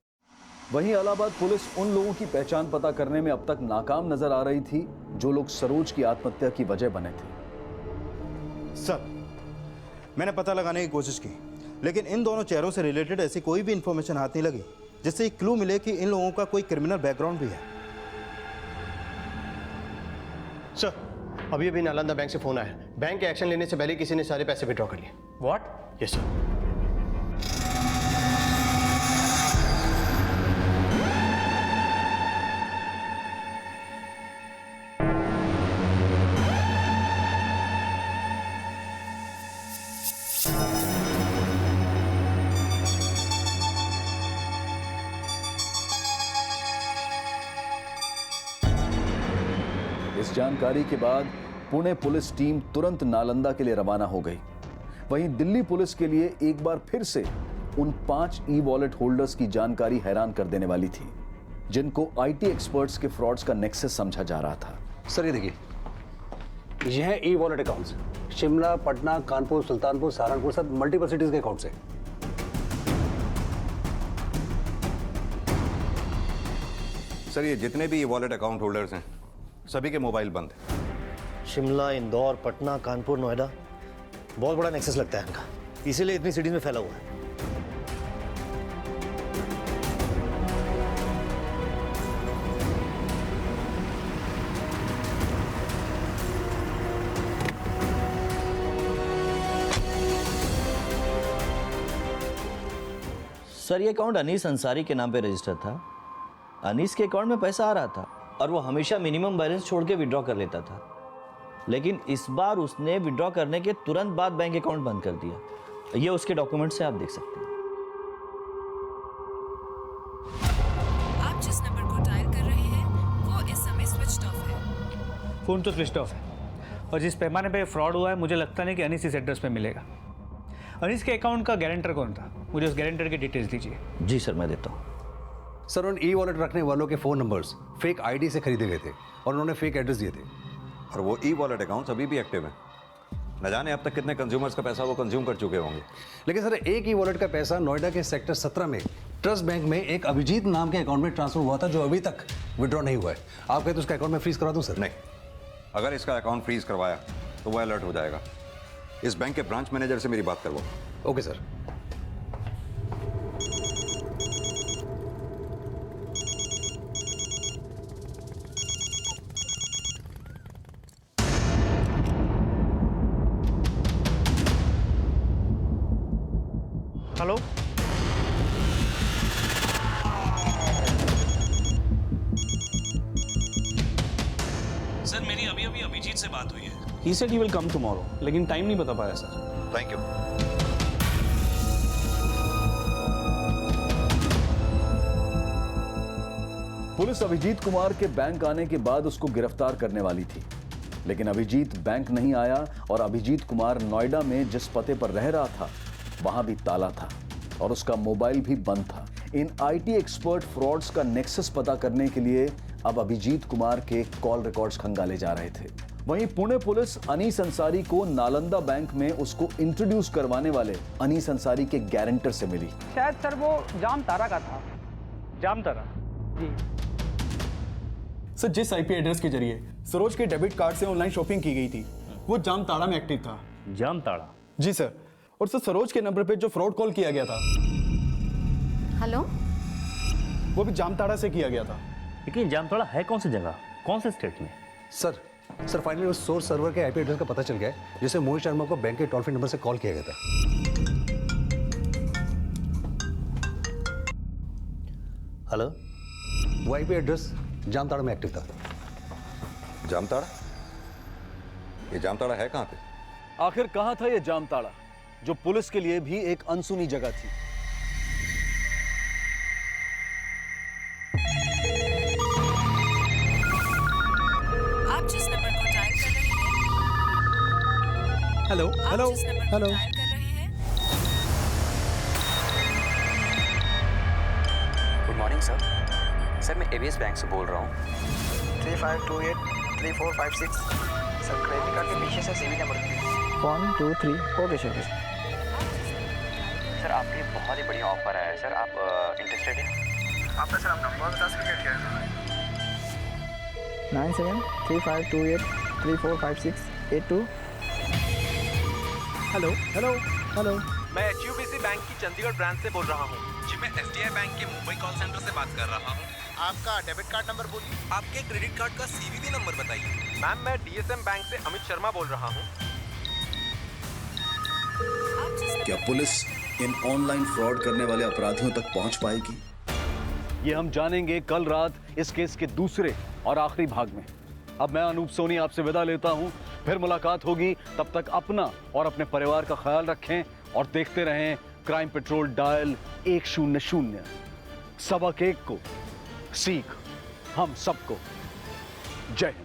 वहीं इलाहाबाद पुलिस उन लोगों की पहचान पता करने में अब तक नाकाम नजर आ रही थी जो लोग सरोज की आत्महत्या की वजह बने थे। सर, मैंने पता लगाने की कोशिश की, लेकिन इन दोनों चेहरों से रिलेटेड ऐसी कोई भी इंफॉर्मेशन हाथ नहीं लगी जिससे एक क्लू मिले कि इन लोगों का कोई क्रिमिनल बैकग्राउंड भी है। सर, अभी अभी नालंदा बैंक से फोन आया। बैंक के एक्शन लेने से पहले किसी ने सारे पैसे विड्रॉ कर लिए। व्हाट? Yes sir. इस जानकारी के बाद पुणे पुलिस टीम तुरंत नालंदा के लिए रवाना हो गई। वहीं दिल्ली पुलिस के लिए एक बार फिर से उन 5 ई वॉलेट होल्डर्स की जानकारी हैरान कर देने वाली थी, जिनको आईटी एक्सपर्ट्स के फ्रॉड्स का नेक्सस समझा जा रहा था। सर ये देखिए, ये है e wallet accounts. Shimla, Patna, Kanpur, Sultanpur, Saharanpur, सब मल्टीपल सिटीज के अकाउंट्स हैं। सर ये जितने भी वॉलेट अकाउंट होल्डर्स हैं सभी के मोबाइल बंद हैं। शिमला, इंदौर, पटना, कानपुर, नोएडा, बहुत बड़ा नेक्सस लगता है इनका, इसीलिए इतनी सिटीज में फैला हुआ है। सर ये अकाउंट अनीस अंसारी के नाम पे रजिस्टर था। अनीस के अकाउंट में पैसा आ रहा था और वो हमेशा मिनिमम बैलेंस छोड़ के विड्रॉ कर लेता था, लेकिन इस बार उसने विड्रॉ करने के तुरंत बाद बैंक अकाउंट बंद कर दिया। ये उसके डॉक्यूमेंट से आप देख सकते हैं। आप जिस नंबर को डायल कर रहे हैं वो इस समय स्विच ऑफ है। फ़ोन तो स्विच ऑफ है और जिस पैमाने पे फ्रॉड हुआ है मुझे लगता नहीं कि अनीस इस एड्रेस पे मिलेगा। अनीस के अकाउंट का गारंटर कौन था? मुझे उस गारंटर की डिटेल्स दीजिए। जी सर, मैं देता हूँ। सर उन ई वॉलेट रखने वालों के फ़ोन नंबर्स फेक आईडी से खरीदे गए थे और उन्होंने फेक एड्रेस दिए थे। और वो ई वॉलेट अकाउंट्स अभी भी एक्टिव हैं। न जाने अब तक कितने कंज्यूमर्स का पैसा वो कंज्यूम कर चुके होंगे। लेकिन सर एक ई वॉलेट का पैसा नोएडा के सेक्टर 17 में ट्रस्ट बैंक में एक अभिजीत नाम के अकाउंट में ट्रांसफर हुआ था, जो अभी तक विड्रॉ नहीं हुआ है। आप कहते तो उसका अकाउंट में फ्रीज करा दूं सर? नहीं, अगर इसका अकाउंट फ्रीज करवाया तो वो अलर्ट हो जाएगा। इस बैंक के ब्रांच मैनेजर से मेरी बात करवाओ। Okay sir. हेलो, सर मेरी अभी अभी अभिजीत से बात हुई है। He said he will come tomorrow, लेकिन टाइम नहीं बता पाया sir. Thank you. Police Abhijit Kumar के बैंक आने के बाद उसको गिरफ्तार करने वाली थी, लेकिन अभिजीत बैंक नहीं आया और अभिजीत कुमार नोएडा में जिस पते पर रह रहा था वहां भी ताला था और उसका मोबाइल भी बंद था। इन आईटी एक्सपर्ट फ्रॉड्स का नेक्सस पता करने के लिए अब अभिजीत कुमार के कॉल रिकॉर्ड्स खंगाले जा रहे थे। वहीं पुणे पुलिस अनीस अंसारी को नालंदा बैंक में उसको इंट्रोड्यूस करवाने वाले अनीस अंसारी के गारंटर से मिली। शायद सर वो जामताड़ा का था। जामताड़ा जी। सर जिस आईपी एड्रेस के जरिए सरोज के डेबिट कार्ड से ऑनलाइन शॉपिंग की गई थी वो जामताड़ा में एक्टिव था। जामताड़ा? जी सर। और सर सरोज के नंबर पे जो फ्रॉड कॉल किया गया था हेलो, वो भी जामताड़ा से किया गया था। लेकिन जामताड़ा है कौन सी जगह, कौन से स्टेट में? सर सर फाइनली उस सोर्स सर्वर के आईपी एड्रेस का पता चल गया है जिसे मोहित शर्मा को बैंक के टोल फ्री नंबर से कॉल किया गया था। हेलो, वो आईपी एड्रेस जामताड़ा में एक्टिव था। जामताड़ा? ये जामताड़ा है कहाँ पे? आखिर कहां था ये जामताड़ा, जो पुलिस के लिए भी एक अनसुनी जगह थी? आप जिस नंबर को डायल कर रहे हैं hello hello hello good morning sir. Sir मैं एबीएस बैंक से बोल रहा हूँ। 35283456 सर, क्रेडिट कार्ड के पीछे से CV number 1 2 3 okay sir. Sir आपके लिए बहुत ही बढ़िया ऑफर आया है सर, आप इंटरेस्टेड हैं? आपका सर आप नंबर बता सकते हैं क्या? 973528345682। हेलो हेलो हेलो, मैं HUBC बैंक की चंडीगढ़ ब्रांच से बोल रहा हूँ। जी मैं SDI बैंक के मुंबई कॉल सेंटर से बात कर रहा हूँ। आपका डेबिट कार्ड नंबर बोलिए। आपके क्रेडिट कार्ड का CVV नंबर बताइए। मैम मैं DSM बैंक से अमित शर्मा बोल रहा हूँ। क्या पुलिस इन ऑनलाइन फ्रॉड करने वाले अपराधियों तक पहुंच पाएगी? ये हम जानेंगे कल रात इस केस के दूसरे और आखिरी भाग में। अब मैं अनूप सोनी आपसे विदा लेता हूं, फिर मुलाकात होगी। तब तक अपना और अपने परिवार का ख्याल रखें और देखते रहें क्राइम पेट्रोल डायल 100। सबक एक को सीख हम सबको। जय हिंद।